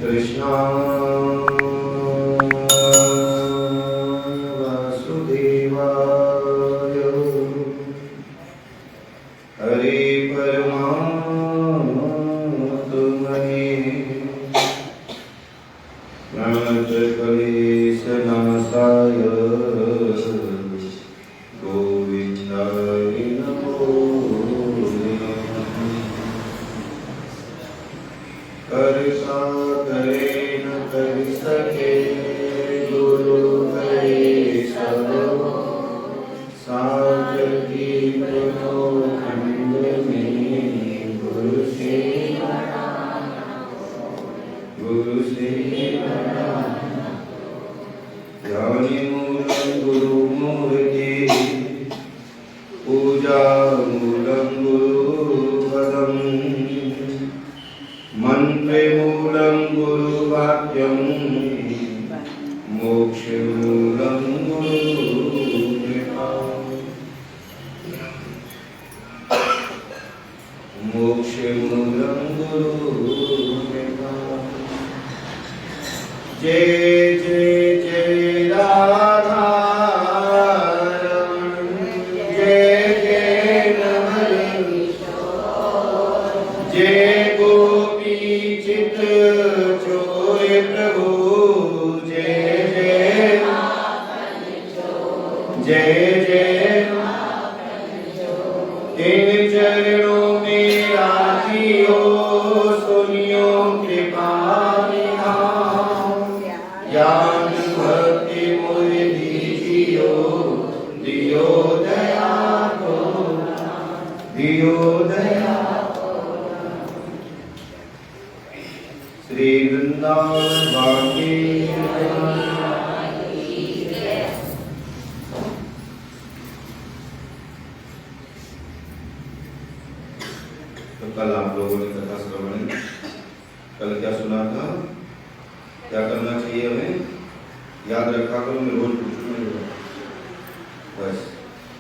कृष्णा वासुदेवाय हरे परमात्मने प्रणतक्लेशनाशाय गोविन्दाय नमो करसा करे न कर सके गुरु करे सब साथ दीपनो खंड में गुरु से ज्ञानी मूलम गुरु मूर्ति पूजा मूलम गुरु पदम मंत्रे मूलम गुरु वाक्यम मोक्ष मूलम गुरु कृपा मोक्ष मूलम गुरु कृपा जय जय जय राधा जय जय नमः जय गोपी चित चोर प्रभु जय जय जय तेरे चरणों में राखियो सुनियो कृपा ज्ञान भक्ति मोहि दीजियो दियो दया को दियो दया श्री वृंदावन बांके तो कल आप लोगों ने कथा श्रवण कल क्या सुना था, क्या करना चाहिए हमें याद रखा करो, मैं रोज पूछूंगा बस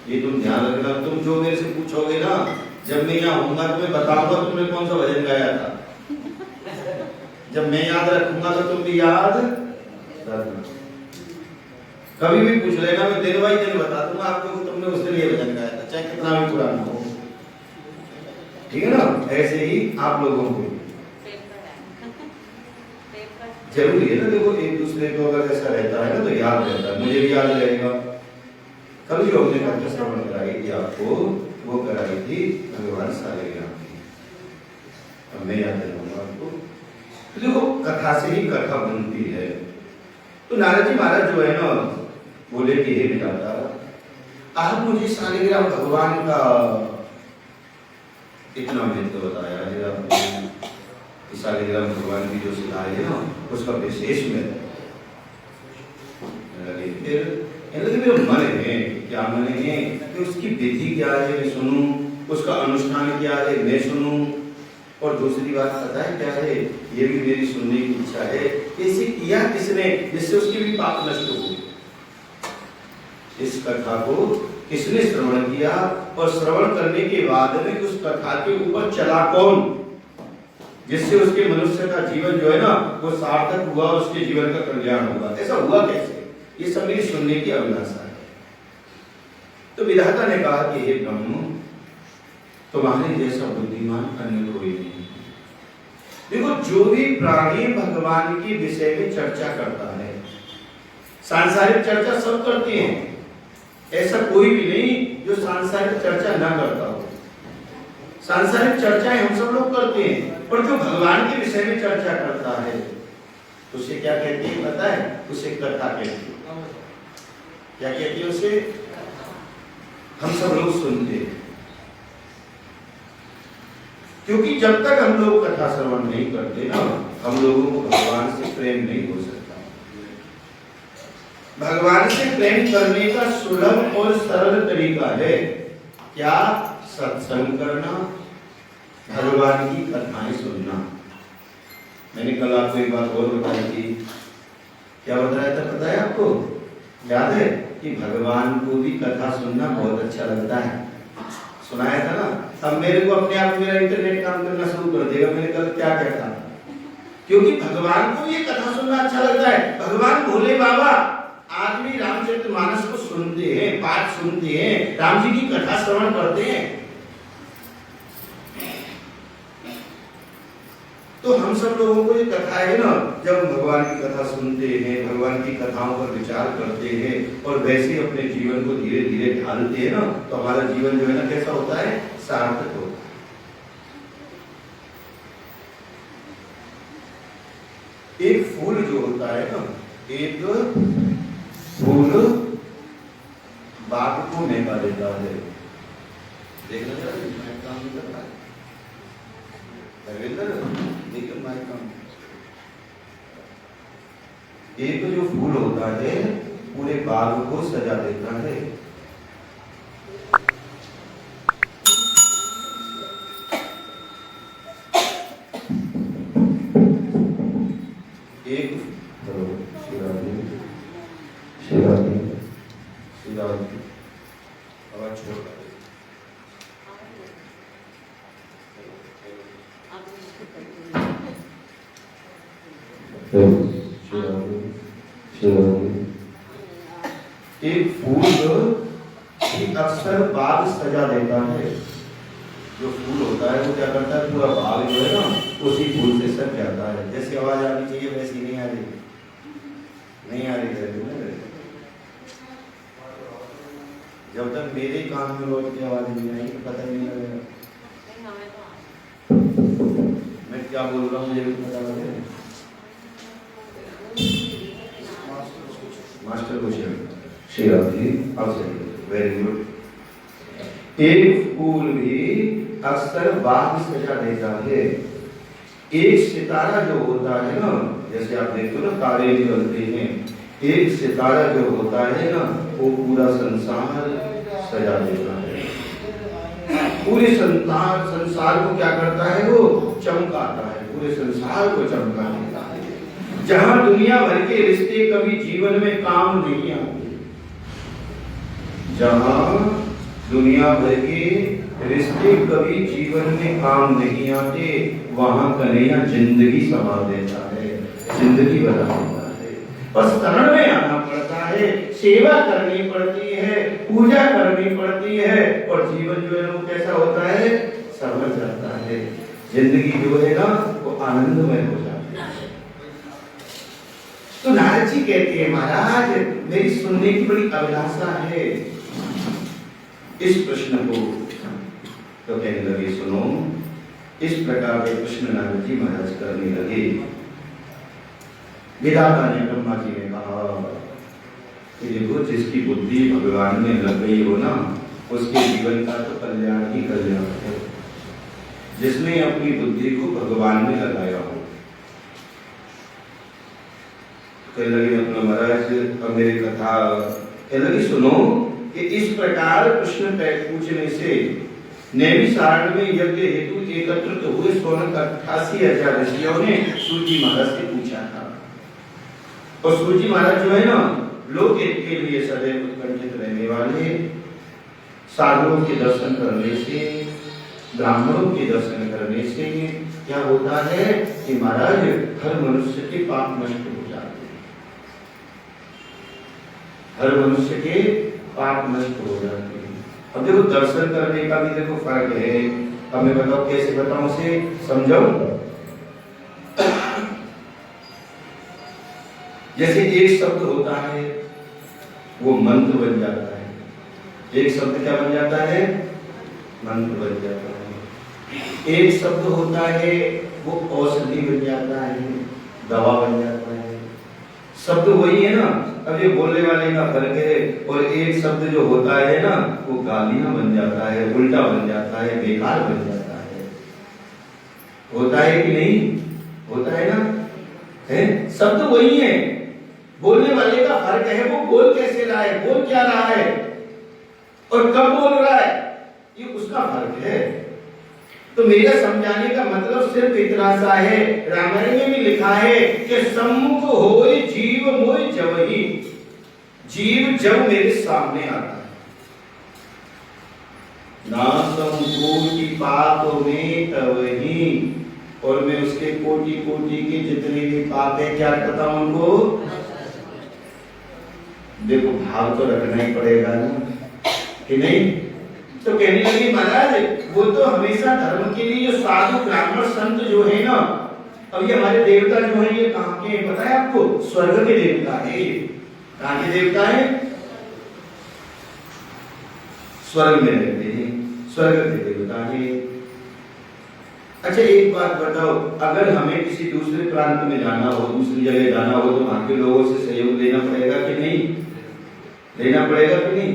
ये तुम ध्यान रखना। तुम जो मेरे से पूछोगे ना, जब मैं यहाँ होऊंगा तो मैं बताऊंगा तुमने कौन सा भजन गाया था। जब मैं याद रखूंगा तो तुम भी याद रखना। कभी भी पूछ लेना, मैं दिन बाई दिन बता दूंगा आपको कि तुमने उस दिन ये भजन गाया था, चाहे कितना भी पुराना हो। ठीक है ना? ऐसे ही आप लोगों को जरूरी है ना, देखो एक दूसरे को अगर ऐसा रहता है ना तो याद रहता है, मुझे भी याद रहेगा। कल जो हमने कथा श्रवण कराई थी आपको, वो कराई थी भगवान शालिग्राम की। अब मैं याद दिलाऊंगा आपको। तो देखो कथा से ही कथा बनती है। तो नारद जी महाराज जो है ना, बोले कि हे विधाता, आप मुझे शालिग्राम भगवान का इतना महत्व बताया है, शालिग्राम भगवान की जो सिलाई है ना, उसका विशेष महत्व। फिर मेरा मन है, क्या मन है कि उसकी विधि क्या है मैं सुनूं, उसका अनुष्ठान क्या है मैं सुनूं। और दूसरी बात पता है क्या है, ये भी मेरी सुनने की इच्छा है, इसे किया किसने जिससे उसकी भी पाप नष्ट हो। इस कथा को किसने श्रवण किया, और श्रवण करने के बाद में उस कथा के ऊपर चला कौन, जिससे उसके मनुष्य का जीवन जो है ना वो सार्थक हुआ, उसके जीवन का कल्याण हुआ। ऐसा हुआ कैसे, ये सब मेरी सुनने की अभिलाषा है। तो विधाता ने कहा कि हे ब्रह्म, तुम्हारे जैसा बुद्धिमान अन्य कोई नहीं। देखो जो भी प्राणी भगवान के विषय में चर्चा करता है, सांसारिक चर्चा सब करते हैं, ऐसा कोई भी नहीं जो सांसारिक चर्चा ना करता हो। सांसारिक चर्चाएं हम सब लोग करते हैं, पर जो भगवान के विषय में चर्चा करता है उसे क्या कहते हैं पता है? उसे कथा कहते हैं। क्या कहते हैं उसे? हम सब लोग सुनते हैं, क्योंकि जब तक हम लोग कथा श्रवण नहीं करते ना, हम लोगों को भगवान से प्रेम नहीं हो सकता। भगवान से प्रेम करने का सुलभ और सरल तरीका है क्या? सत्संग करना, भगवान की कथाएं सुनना। मैंने कल आपको एक बात और बताई थी। क्या बताया था पता है आपको? याद है कि भगवान को भी कथा सुनना बहुत अच्छा लगता है। सुनाया था ना। अब मेरे को अपने आप मेरा इंटरनेट काम करना शुरू कर देगा। मैंने कल क्या कहता क्योंकि भगवान को ये कथा सुनना अच्छा लगता है। भगवान भोले बाबा आदमी रामचरितमानस को सुनते हैं, पाठ सुनते हैं, राम जी की कथा श्रवण करते हैं। तो हम सब लोगों को ये कथा है ना, जब हम भगवान की कथा सुनते हैं, भगवान की कथाओं पर विचार करते हैं और वैसे अपने जीवन को धीरे धीरे ढालते हैं ना, तो हमारा जीवन जो है ना कैसा होता है, सार्थक होता है। एक फूल जो होता है ना, एक फूल बाग को महका देता है। देखना चाहिए काम नहीं कर रहा है लेकिन मैं काम। एक जो फूल होता है पूरे बाग को सजा देता है। एक आवाज छोड़ एक फूल अक्सर बाग सजा देता है। जो फूल होता है वो क्या करता है, पूरा बाग जो है ना उसी फूल से सज जाता है। जैसी आवाज आनी चाहिए वैसी नहीं आ रही, नहीं आ रही है। जब तक मेरे कान में रोज की आवाज नहीं आई तो पता ही नहीं लगेगा मैं क्या बोल रहा हूँ, मुझे भी पता लगे। मास्टर क्वेश्चन श्री राम जी आपसे, वेरी गुड। एक फूल भी अक्सर बाग सजा देता है। एक सितारा जो होता है ना, जैसे आप देखते हो ना तारे निकलते हैं, एक सितारा जो होता है ना वो पूरा संसार सजा देता है। पूरे संसार को क्या करता है, वो चमकाता है, पूरे संसार को चमका देता है। जहां दुनिया भर के रिश्ते कभी जीवन में काम नहीं आते, जहां दुनिया भर के रिश्ते कभी जीवन में काम नहीं आते, वहां कन्हैया जिंदगी संवार देता है, जिंदगी बना देता है। बस शरण में आना पड़ता है, सेवा करनी पड़ती है, पूजा करनी पड़ती है और जीवन जो है वो कैसा होता है, समझ जाता है। जिंदगी जो है ना वो आनंदमय हो जाती है। तो नारद जी कहते हैं, महाराज मेरी सुनने की बड़ी अभिलाषा है इस प्रश्न को। तो कहने लगे, सुनो। इस प्रकार के प्रश्न नारद जी महाराज करने लगे। विधाता ने ब्रह्मा जी ने कहा कि देखो, जिसकी बुद्धि भगवान में लग गई हो ना, उसके जीवन का तो कल्याण ही कल्याण है। जिसने अपनी बुद्धि को भगवान में लगाया हो। कहने लगे, मतलब महाराज अब मेरी कथा, कहने लगे सुनो कि इस प्रकार प्रश्न पूछने से नैमिषारण्य में यज्ञ हेतु एकत्रित हुए 88,000 ऋषियों ने सूजी महाराज से पूछा था। और सूजी महाराज जो है ना, लोक हित के लिए सदैव उत्कंठित रहने वाले, साधुओं के दर्शन करने से, ब्राह्मणों के दर्शन करने से क्या होता है कि महाराज हर मनुष्य के पाप नष्ट हो जाते हैं, हर मनुष्य के पाप नष्ट हो जाते हैं। अब देखो, दर्शन करने का भी देखो फर्क है। अब मैं बताओ, कैसे बताऊं उसे, समझाऊं। जैसे एक शब्द होता है वो मंत्र बन जाता है। एक शब्द क्या बन जाता है, मंत्र बन जाता है। एक शब्द होता है वो औषधि बन जाता है, दवा बन जाता है। शब्द वही है ना। अब ये बोलने वाले का फर्क है। और एक शब्द जो होता है ना वो गालियां बन जाता है, उल्टा बन जाता है, बेकार बन जाता है। होता है कि नहीं, होता है ना, है। शब्द वही है, बोलने वाले का फर्क है। वो बोल कैसे रहा है, बोल क्या रहा है और कब बोल रहा है, ये उसका फर्क है। तो मेरा समझाने का मतलब सिर्फ इतना सा है। रामायण में भी लिखा है कि सम्मुख होए जीव मोय जवही, जीव जब मेरे सामने आता है, ना संकोटि पाप में तवही, और मैं उसके कोटि कोटि के जितने भी पाप है क्या करता हूं उनको। देखो भाव तो रखना ही पड़ेगा ना कि नहीं। तो कहने लगी महाराज वो तो हमेशा धर्म के लिए जो साधु ब्राह्मण संत जो है ना, अब ये हमारे देवता जो है ये कहाँ के हैं पता है आपको? स्वर्ग के देवता है। कहाँ के देवता है? स्वर्ग में रहते हैं, स्वर्ग के देवता है। अच्छा एक बात बताओ, अगर हमें किसी दूसरे प्रांत में जाना हो, दूसरी जगह जाना हो, तो वहां के लोगों से सहयोग लेना पड़ेगा कि नहीं? लेना पड़ेगा कि नहीं?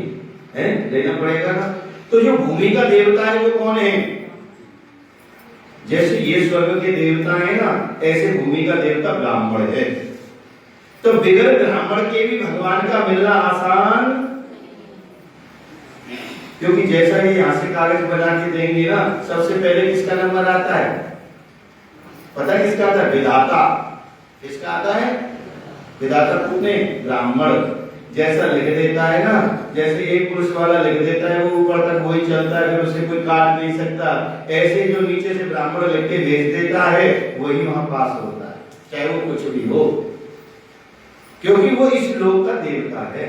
है लेना पड़ेगा ना। तो जो भूमि का देवता है वो कौन है? जैसे ये स्वर्ग के देवता है ना, ऐसे भूमि का देवता ब्राह्मण है। तो बिगड़ ब्राह्मण के भी भगवान का मिलना आसान, क्योंकि जैसा ही यहाँ से कागज बना के देंगे ना, सबसे पहले किसका नंबर आता है? पता है किसका आता है? विधाता। किसका आता है? विधाता पुण्य ब्राह्मण जैसा लिख देता है ना, जैसे एक पुरुष वाला लिख देता है वो ऊपर तक वही चलता है, फिर उसे कोई काट नहीं सकता। ऐसे जो नीचे से ब्राह्मण लिख के भेज देता है वही वहां पास होता है, चाहे वो कुछ भी हो, क्योंकि वो इस लोक का देवता है।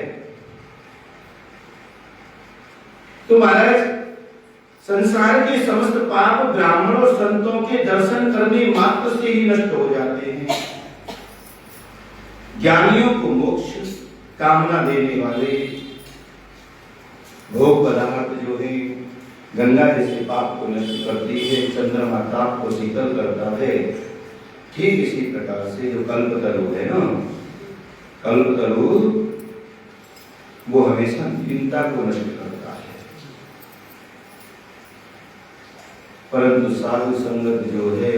तो महाराज संसार के समस्त पाप ब्राह्मण और संतों के दर्शन करने मात्र से ही नष्ट हो जाते हैं। ज्ञानियों को मोक्ष कामना देने वाले भोग पदार्थ जो है, गंगा जैसे पाप को नष्ट करती है, चंद्रमा ताप को शीतल करता है, ठीक इसी प्रकार से जो कल्पतरु है ना, कल्पतरु वो हमेशा चिंता को नष्ट करता है। परंतु साधु संगत जो है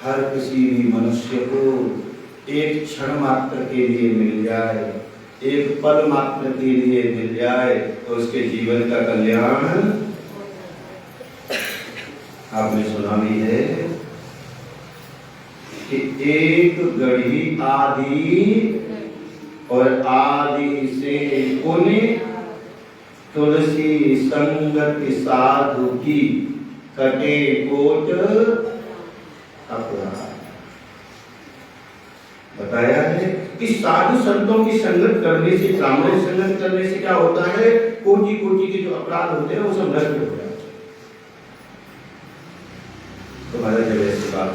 हर किसी भी मनुष्य को एक क्षण मात्र के लिए मिल जाए, एक पल मात्र के लिए मिल जाए तो उसके जीवन का कल्याण। आपने सुना भी है कि एक घड़ी आदि और आदि से पुण्य तुलसी संगत साधु की कटे कोट अपराध। बताया है कि साधु संतों की संगत करने से, ब्राह्मण संगत करने से क्या होता है? कोटि कोटि के जो अपराध होते हैं वो सब नष्ट हो जाते हैं। तो महाराज जब ऐसी बात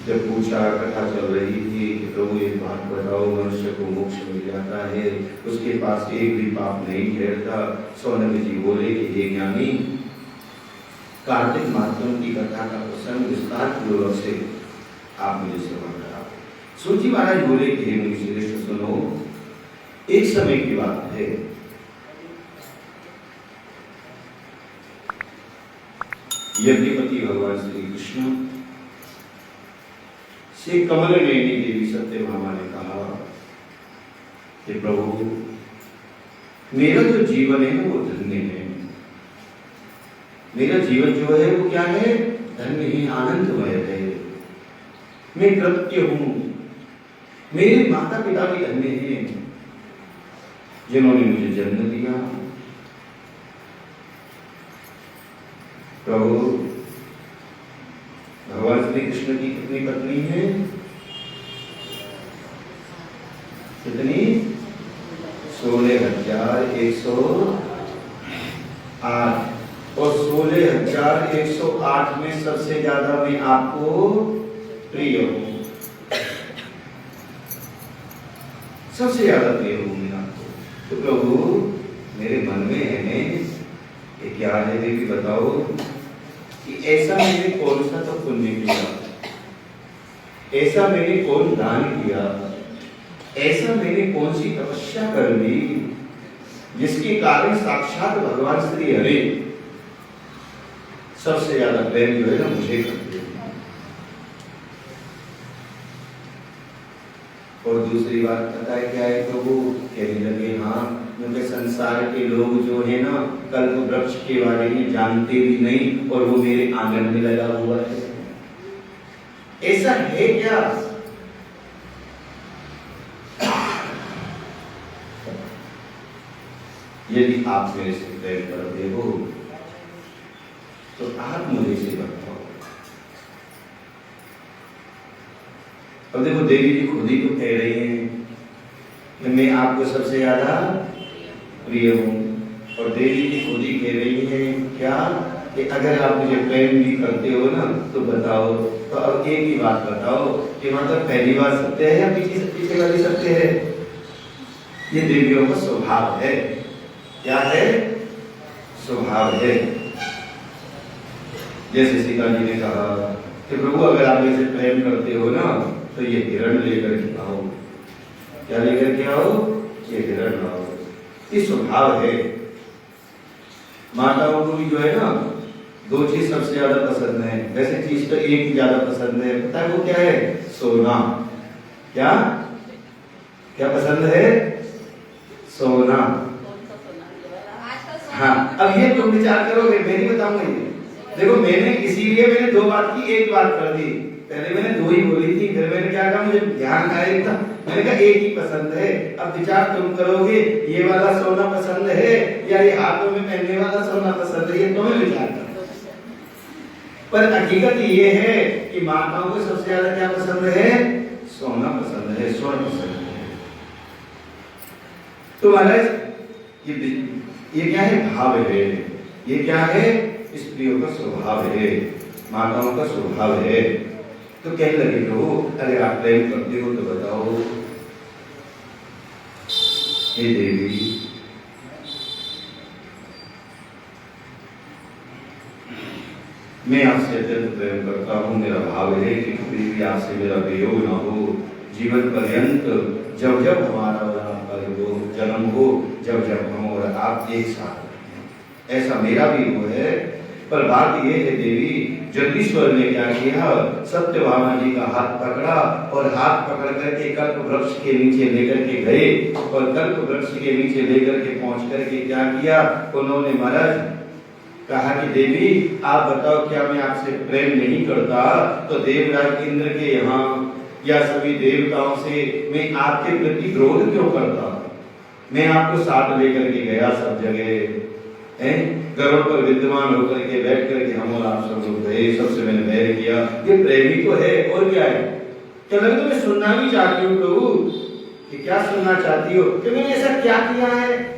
जब पूछा, कथा चल रही थी कि प्रभु एक बात बताओ, मनुष्य को मोक्ष मिल जाता है, उसके पास एक भी पाप नहीं ठहरता। सौनक जी बोले कि हे ज्ञानी, कार्तिक माध्यम की कथा का प्रसंग विस्तार पूर्वक से आप मुझे श्रवण करा। सूची महाराज बोले कि हे मुनि श्रेष्ठ सुनो, एक समय की बात है, यज्ञपति भगवान श्री कृष्ण से कमल नयनी देवी सत्यभामा ने कहा कि प्रभु मेरा जो जीवन है वो धन्य है, मेरा जीवन जो है वो क्या है? धन्य ही आनंदमय है। मैं कृत्य हूं, मेरे माता पिता भी धन्य हैं जिन्होंने मुझे जन्म दिया। प्रभु भगवान श्री कृष्ण की कितनी पत्नी है? कितनी? 16,108। और 16,108 में सबसे ज्यादा मैं आपको प्रिय हूं, सबसे ज्यादा प्रिय हूं मैं आपको। तो प्रभु मेरे मन में है ये क्या है, देवी बताओ कि ऐसा मैंने कौन सा तो पुण्य किया, ऐसा मैंने कौन दान किया, ऐसा मैंने कौन सी तपस्या कर ली जिसके कारण साक्षात भगवान श्री हरि सबसे ज्यादा प्रेम जो है ना मुझे करते हैं। और दूसरी बात पता है क्या है? तो वो कहने लगे हाँ, क्योंकि संसार के लोग जो है ना कल्प वृक्ष के बारे में जानते भी नहीं और वो मेरे आंगन में लगा हुआ है। ऐसा है क्या? यदि आप मेरे से प्रेम करते हो तो आप मुझे से बताओ अब देखो देवी जी खुद ही तो कह रही हैं कि मैं आपको सबसे ज्यादा प्रिय हूँ, और देवी जी खुद ही कह रही हैं क्या कि अगर आप मुझे प्रेम भी करते हो ना तो बताओ। तो अब एक ही बात बताओ कि मतलब पहली बात सत्य है या पीछे वाली सत्य है? ये देवियों का स्वभाव है। क्या है? स्वभाव है। जैसे सीता जी ने कहा कि प्रभु अगर आप मुझसे प्रेम करते हो ना तो ये हिरण लेकर के आओ। क्या लेकर के आओ? ये हिरण लाओ। ये स्वभाव है। माताओं को भी जो है ना दो चीज सबसे ज्यादा पसंद है। वैसे चीज तो एक ही ज्यादा पसंद है, पता है वो क्या है? सोना। क्या क्या पसंद है? सोना। हाँ, अब ये तुम विचार करोगे, मैं नहीं बताऊंगा ये। देखो मैंने इसीलिए मैंने दो बात की एक बात कर दी। पहले मैंने दो ही बोली थी, फिर मैंने क्या कहा, मुझे ध्यान आया था, मैंने कहा एक ही पसंद है। अब विचार तुम करोगे ये वाला सोना पसंद है या ये हाथों में पहनने वाला सोना पसंद है, ये तुम्हें विचार करना। पर हकीकत ये है कि माताओं को सबसे ज्यादा क्या पसंद है? सोना पसंद है, स्वर्ण पसंद है। तो महाराज ये क्या है? भाव है। ये क्या है? स्त्रियों का स्वभाव है, माताओं का स्वभाव है। तो कहने लगे प्रभु अरे आप प्रेम करते हो तो बताओ। हे देवी मैं आपसे अत्यंत प्रेम करता हूँ, मेरा भाव है कि कभी भी आपसे मेरा वियोग ना हो, जीवन पर्यंत जब जब हमारा और आपका जन्म हो, जब जब हम और आप एक साथ रहें, ऐसा मेरा भी वो है। पर बात ये है देवी, जगदीश्वर ने क्या किया, सत्यभामा जी का हाथ पकड़ा और हाथ पकड़ करके कल्प वृक्ष के नीचे लेकर के गए, और कल्प वृक्ष के नीचे लेकर के पहुंच करके क्या किया, उन्होंने महाराज कहा कि देवी आप बताओ क्या मैं आपसे प्रेम नहीं करता तो देवराज इंद्र के यहाँ या सभी देवताओं से मैं आपके प्रति क्रोध क्यों करता? मैं आपको साथ लेकर के गया सब जगह, गरुड़ पर विद्यमान होकर के बैठ करके हम और आप सब लोग गए, सबसे मैंने वैर किया। ये प्रेम ही तो है, और क्या है? क्या लगे तुम्हें सुनना भी चाहती हो प्रभु? कि क्या सुनना चाहती हो कि मैंने ऐसा क्या किया है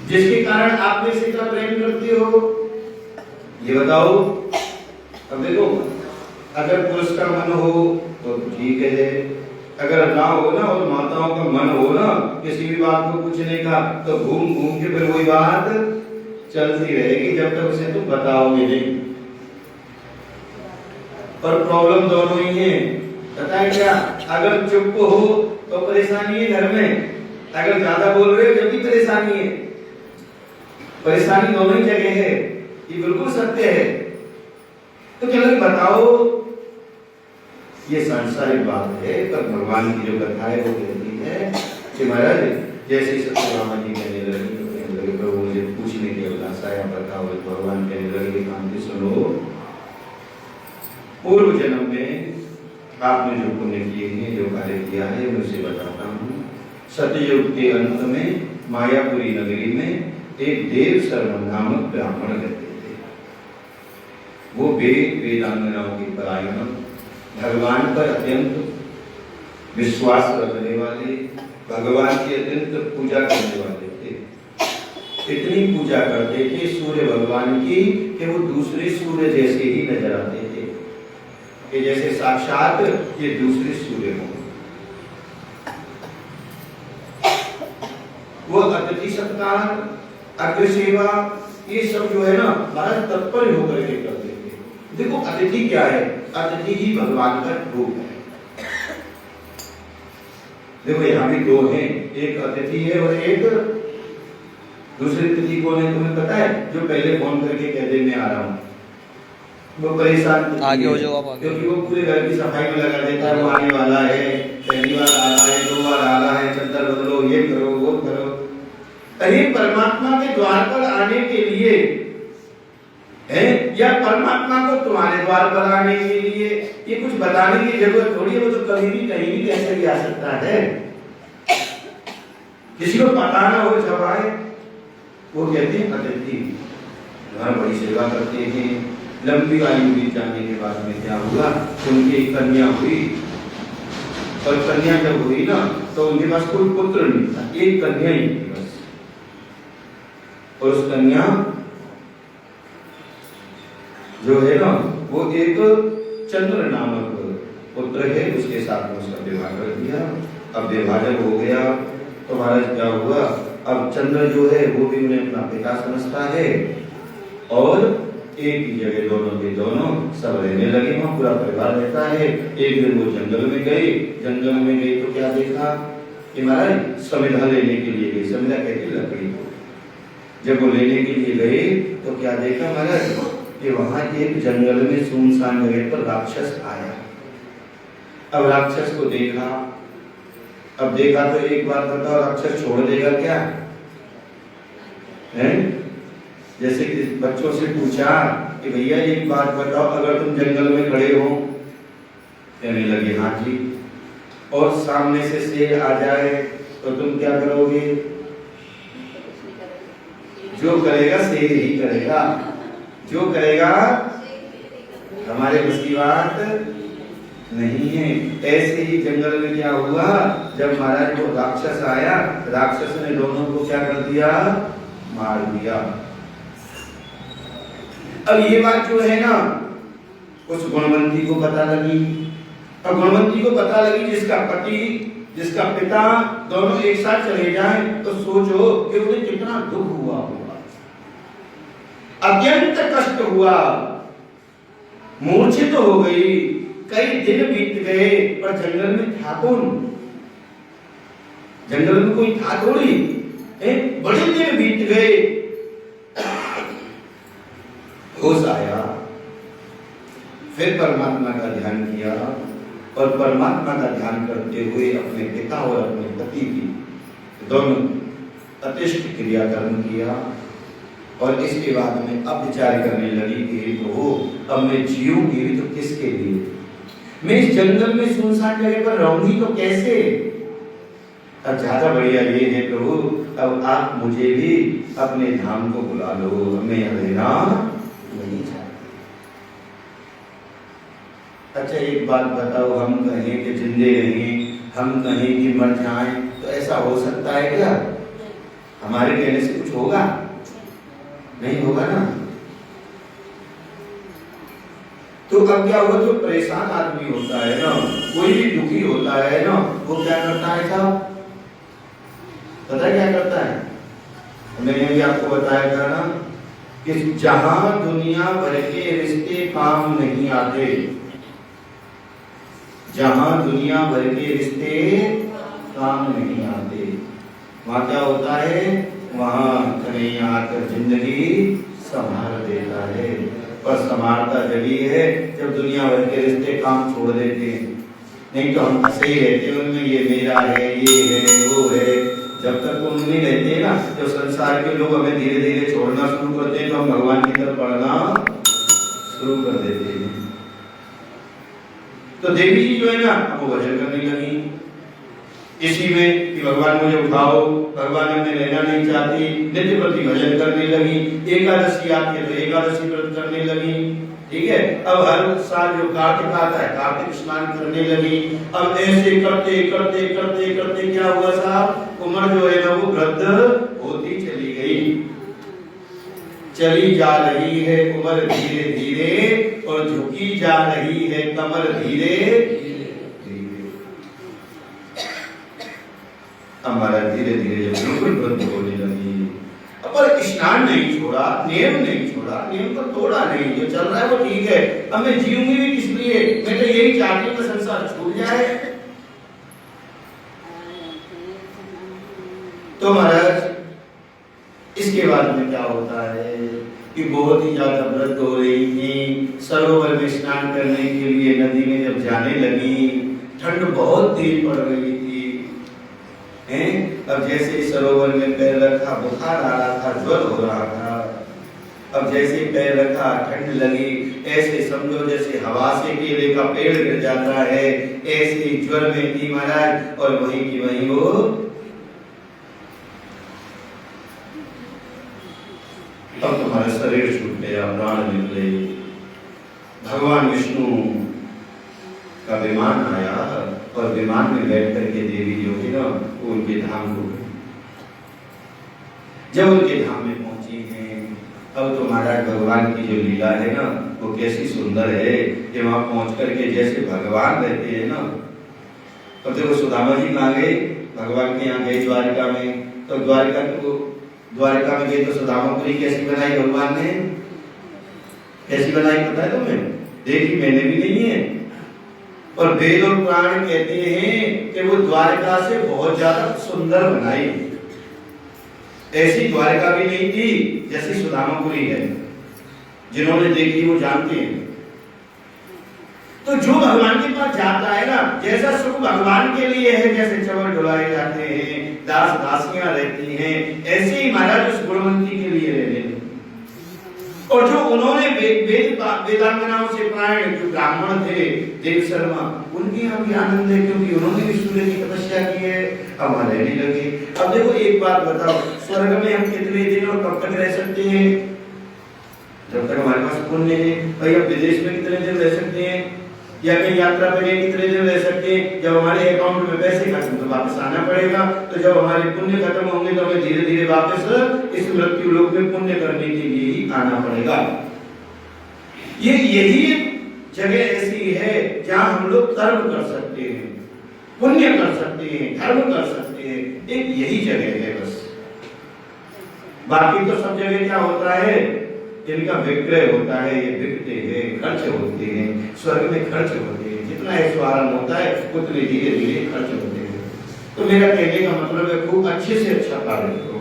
जिसके कारण आप मेरे से इतना प्रेम करती हो? ये बताओ। अब देखो अगर पुरुष का मन हो तो ठीक है, अगर ना हो ना और माताओं का मन हो ना किसी भी बात को पूछने का, तो घूम घूम के फिर वही बात चलती रहेगी जब तक उसे तुम बताओगे नहीं। पर प्रॉब्लम दोनों ही है, पता है क्या? अगर चुप हो तो परेशानी है घर में, अगर ज्यादा बोल रहे हो जब भी परेशानी है। परेशानी दोनों ही जगह है, ये बिल्कुल सत्य है। तो चलो बताओ, ये सांसारिक बात है, पर भगवान की जो कथा है वो कहती है कि महाराज जैसे सत्यभामा जी कहने लगे प्रभु मुझे पूछने की अभिलाषा है, बताओ। भगवान कहने लगे कान से सुनो, पूर्व जन्म में आपने जो पुण्य किए हैं, जो कार्य किया है, मैं उसे बताता हूँ। सतयुग के अंत में मायापुरी नगरी में एक देव शर्मा नामक ब्राह्मण रहते थे। वो वेदांगनाओं की परायण, भगवान पर अत्यंत विश्वास रखने वाले, भगवान की अत्यंत पूजा करने वाले थे। इतनी पूजा करते थे सूर्य भगवान की कि वो दूसरे सूर्य जैसे ही नजर आते थे, कि जैसे साक्षात ये दूसरे सूर्य हों। वो अतिथि सत्कार, अग्र सेवा, ये सब जो है ना बड़ा तत्पर होकर के करते थे। देखो अतिथि क्या है? अतिथि ही भगवान का रूप है। देखो यहाँ भी दो हैं, एक अतिथि है और एक दूसरी अतिथि कौन है तुम्हें पता है? जो पहले फोन करके कह दे मैं आ रहा हूँ, वो परेशान आगे हो जाओ आप, क्योंकि वो पूरे घर की सफाई में लगा देता है, वो आने वाला है, पहली बार आ रहा है, 2 बार आ रहा है, चद्दर बदलो, ये करो वो करो। अरे परमात्मा के द्वार पर आने के लिए है या परमात्मा को तुम्हारे द्वार पर आने के लिए ये कुछ बताने की जरूरत थोड़ी है। वो तो कभी भी कहीं भी कैसे भी आ सकता है। किसी को पता ना हो जब आए, वो कहते हैं अतिथि। घर बड़ी सेवा करते हैं। लंबी आयु बीत जाने के बाद में क्या हुआ, उनकी एक कन्या हुई और कन्या जब हुई ना तो उनके पास कोई पुत्र नहीं था, एक कन्या ही थी बस। और उस कन्या जो है ना वो एक चंद्र नामक पुत्र है, उसके साथ में उसका विवाह कर दिया। अब विवाह जब हो गया तो महाराज क्या हुआ, अब चंद्र जो है वो भी उन्हें अपना पिता समझता है और एक ही जगह दोनों के दोनों सब रहने लगे, वहाँ पूरा परिवार रहता है। एक दिन वो जंगल में गई तो क्या देखा कि महाराज समिधा लेने के लिए गई, समिधा कहती लकड़ी। जब वो लेने के लिए गए तो क्या देखा महाराज कि वहां एक जंगल में सुनसान जगह पर राक्षस आया। अब राक्षस को देखा, अब देखा तो एक बात बताओ, राक्षस छोड़ देगा क्या है? जैसे कि बच्चों से पूछा कि भैया एक बात बताओ, अगर तुम जंगल में खड़े हो, कहने लगे हाँ जी, और सामने से शेर आ जाए तो तुम क्या करोगे? जो करेगा शेर ही करेगा, जो करेगा हमारे बस की बात नहीं है। ऐसे ही जंगल में क्या हुआ, जब महाराज को राक्षस आया, राक्षस ने दोनों को क्या कर दिया? मार दिया। अब ये बात जो है ना उस गुणवंती को पता लगी। अब गुणवंती को पता लगी जिसका पति जिसका पिता दोनों एक साथ चले जाएं तो सोचो कि उन्हें कितना दुख हुआ होगा, अत्यंत कष्ट हुआ, मूर्छित तो हो गई। कई दिन बीत गए पर जंगल में था कौन? जंगल में कोई था थोड़ी। बड़े दिन बीत गए, होश आया, फिर परमात्मा का ध्यान किया और परमात्मा का ध्यान करते हुए अपने पिता और अपने पति की दोनों अतिष्ट क्रियाकर्म किया। और इसके बाद में अब विचार करने लगी कि प्रभु अब मैं जीऊंगी भी तो किसके लिए? मैं इस जंगल में सुनसान जगह पर रहूंगी तो कैसे? अब ज्यादा बढ़िया ये है प्रभु, अब आप मुझे भी अपने धाम को बुला लो, मैं रहना नहीं चाहता। अच्छा एक बात बताओ, हम कहें कि जिंदे रहें, हम कहें कि मर जाएं, तो ऐसा हो सकता है क्या? हमारे कहने से कुछ होगा? नहीं होगा ना। तो अब क्या हुआ, जो परेशान आदमी होता है ना, कोई भी दुखी होता है ना, वो क्या करता है साहब? पता है क्या करता है? मैंने भी आपको बताया था ना कि जहां दुनिया भर के रिश्ते काम नहीं आते, जहां दुनिया भर के रिश्ते काम नहीं आते, वहां क्या होता है? वहां कन्हैया आकर जिंदगी संभाल देता है। पर संभालता जब है जब दुनिया भर के रिश्ते काम छोड़ देते हैं। नहीं तो हम फंसे ही रहते हैं उनमें, ये मेरा है, ये है, वो है। जब तक वो उनमें रहते हैं ना, तो संसार के लोग हमें धीरे धीरे छोड़ना शुरू करते हैं, तो हम भगवान की तरफ बढ़ना शुरू कर देते हैं। तो देवी जी जो है ना, वो भजन करने लगी इसी में कि भगवान मुझे उठाओ, भगवान में रहना नहीं चाहती, नित्य प्रति भजन करने लगी। एकादशी आती है तो एकादशी व्रत करने लगी, ठीक है। अब हर साल जो कार्तिक आता है, कार्तिक स्नान करने लगी। अब ऐसे करते करते करते करते क्या हुआ साहब, उम्र जो है ना वो वृद्ध होती चली गई, चली जा रही है उम्र धीरे धीरे, और झुकी जा रही है कमर धीरे धीरे। हमारा धीरे धीरे जब बिल्कुल वृद्ध होने लगी, पर स्नान नहीं छोड़ा, नियम नहीं छोड़ा, नियम को तोड़ा नहीं, जो चल रहा है वो ठीक है। अब मैं जीऊंगी भी किस लिए? मैं तो यही चाहती हूँ कि संसार छूट जाए। तो महाराज इसके बाद में क्या होता है कि बहुत ही ज्यादा वृद्ध हो रही थी, सरोवर में स्नान करने के लिए नदी में जब जाने लगी, ठंड बहुत तेज पड़ रही थी। अब जैसे सरोवर में पैर रखा, बुखार आ रहा था, ज्वर हो रहा था। अब जैसे पैर रखा, ठंड लगी, ऐसे समझो जैसे हवा से केले का पेड़ गिर जाता है, ऐसे ज्वर में थी महाराज। और वहीं की वहीं वो अब तुम्हारा शरीर छूट गया, प्राण निकले। भगवान विष्णु का विमान आया और विमान में बैठ करके देवी जो है ना वो उनके धाम को गई। जब उनके धाम में पहुंची हैं, अब तो महाराज भगवान की जो लीला है ना वो कैसी सुंदर है कि वहां पहुंच करके जैसे भगवान रहते हैं ना। तो देखो सुदामा जी कहाँ गए, भगवान के यहाँ गए द्वारिका में, तो द्वारिका में गए तो सुदामापुरी कैसी बनाई भगवान ने, कैसी बनाई पता है तुम्हें? देखी मैंने भी नहीं है, और वेद और पुराण कहते हैं कि वो द्वारिका से बहुत ज्यादा सुंदर बनाई। ऐसी द्वारिका भी नहीं थी जैसी सुदामापुरी है, जिन्होंने देखी वो जानते हैं। तो जो भगवान के पास जाता है ना, जैसा सुख भगवान के लिए है, जैसे चवर डुलाए जाते हैं, दास दासियां रहती हैं, ऐसे ही महाराज उस गुणवंती के लिए रहने। और जो उन्होंने वेदांगनाओं से प्राण जो ब्राह्मण थे देव शर्मा, उनके यहाँ भी आनंद है क्योंकि उन्होंने भी सूर्य की तपस्या की है, अब वहां रहने लगे। अब देखो एक बात बताओ, स्वर्ग में हम कितने दिन और कब तक रह सकते हैं? जब तक हमारे पास पुण्य है। भाई अब विदेश में कितने दिन रह सकते हैं, या कहीं यात्रा पे गए कितने दिन रह सकते हैं? जब हमारे अकाउंट में पैसे खत्म तो वापस आना पड़ेगा, तो जब हमारे पुण्य खत्म होंगे तो हमें धीरे धीरे वापस इस मृत्यु लोक में पुण्य करने के लिए ही आना पड़ेगा। यही जगह ऐसी है जहां हम लोग कर्म कर सकते हैं, पुण्य कर सकते हैं, धर्म कर सकते हैं, एक यही जगह है बस। बाकी तो सब जगह क्या होता है, इनका विक्रय होता है, ये बिकते हैं, खर्च होते हैं, स्वर्ग में खर्च होते हैं, जितना ऐश्वर्य होता है उतने धीरे धीरे खर्च होते हैं। तो मेरा कहने का मतलब है खूब अच्छे से अच्छा कार्य करो,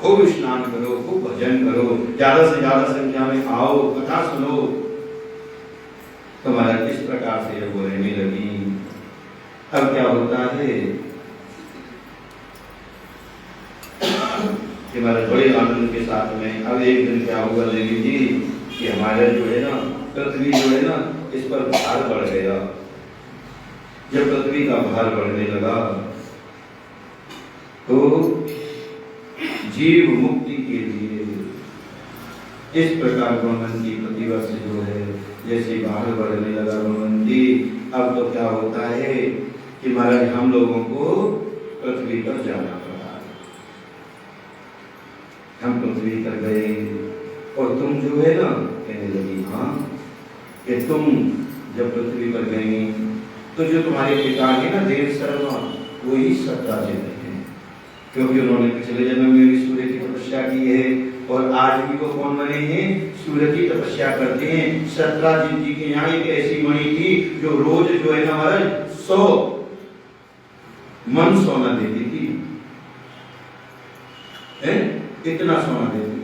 खूब स्नान करो, खूब भजन करो, ज्यादा से ज्यादा संख्या में आओ, कथा सुनो। तुम्हारा किस प्रकार से वो रहने लगी। अब क्या होता है कि हमारे बड़े आनंद के साथ में अब एक दिन क्या होगा देवी जी कि हमारे जो है ना पृथ्वी जो है ना इस पर भार बढ़ गया। जब पृथ्वी का भार बढ़ने लगा तो जीव मुक्ति के लिए इस प्रकार गुणवंती प्रतिवर्ष जो है जैसे भार बढ़ने लगा गुणवंती, अब तो क्या होता है कि महाराज हम लोगों को पृथ्वी पर जाना पड़ा। हम पृथ्वी पर गए और तुम जो है ना कहने लगी हाँ कि तुम जब पृथ्वी पर गई तो जो तुम्हारे पिता है ना देव शर्मा वो ही सत्याजित हैं, क्योंकि उन्होंने पिछले जन्म में भी सूर्य की तपस्या की है और आज भी वो कौन बने हैं, सूर्य की तपस्या करते हैं। सत्याजित जी के यहाँ एक ऐसी मणि थी जो रोज जो है ना महाराज 100 मन सोना देती थी, कितना सोना देती।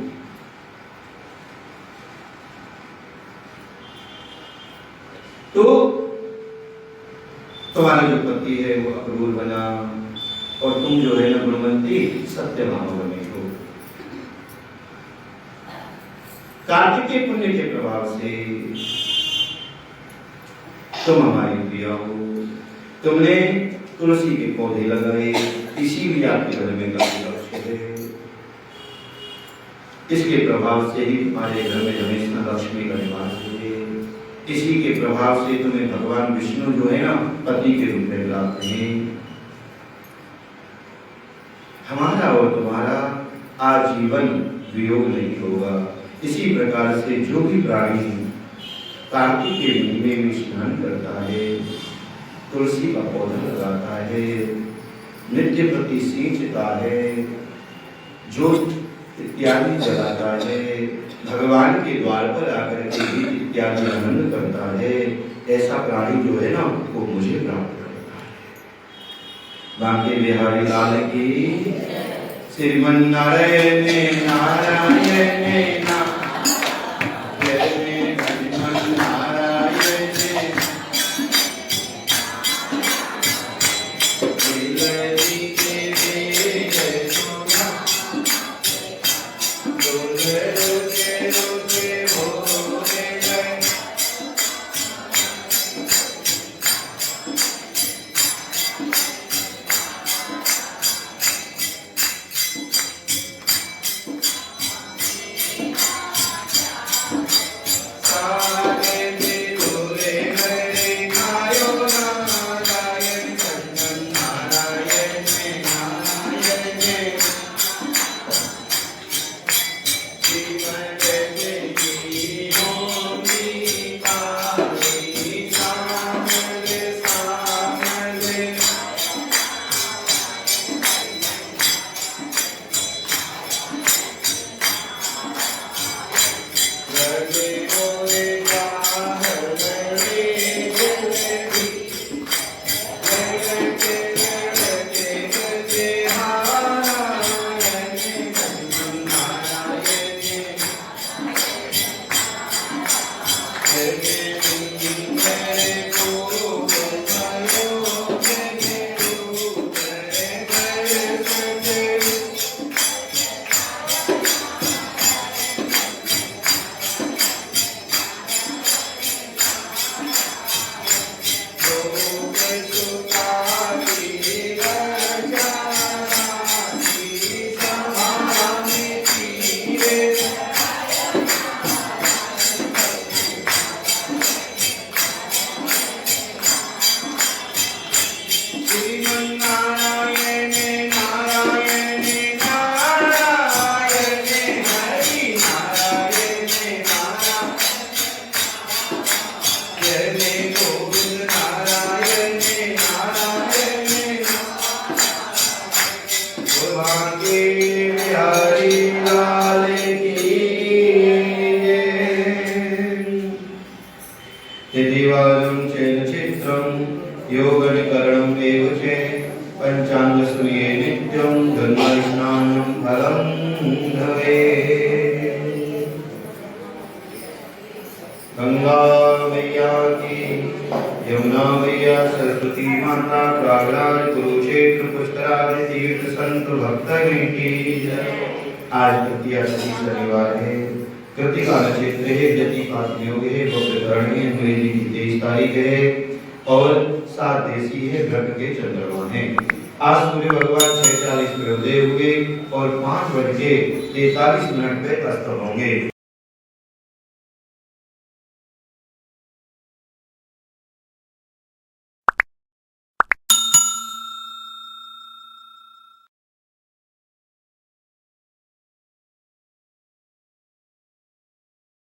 तो तुम्हारा जो पति है वो अक्रूर बना और तुम जो है ना गुणवंती सत्यभामा बने हो। कार्तिक के पुण्य के प्रभाव से तुम हमारी प्रिया हो। तुमने तुलसी के पौधे लगाए, इसीलिए आपके घर में लक्ष्मी है। इसके प्रभाव से ही तुम्हारे घर में हमेशा लक्ष्मी का निवास है। इसी के प्रभाव से तुम्हें भगवान विष्णु जो है ना पति के रूप में बुलाते हैं। हमारा और तुम्हारा आजीवन वियोग नहीं होगा। इसी प्रकार से जो भी प्राणी कार्तिक के महीने में स्नान करता है, तुलसी का पौधा लगाता है, नित्य प्रति सींचता है, ज्योत इत्यादि जलाता है, भगवान के द्वार पर आकर के गीत इत्यादि आनंद करता है, ऐसा प्राणी जो है ना वो मुझे प्राप्त करता है। बांके बिहारी लाल की श्रीमन नारायण नारायण योगनिकरणम् एव च पंचांगसूर्ये नित्यं गंगास्नानं फलं भवेत्। गंगा मैया की, यमुना मैया, सरस्वती माता, प्रयागराज, कुरुक्षेत्र, पुष्कराज तीर्थ संत भक्तगण की जय। आज तृतीया तिथि शनिवार है, कृतिका नक्षत्र है, व्यतिपात योग है, वक्रकरण है, अंग्रेजी की 23 तारीख है और 7 देशी है, ग्रह के चंद्रमा है। आज सूर्य भगवान 6:40 पे उदय हुए और 5:43 पे अस्त होंगे।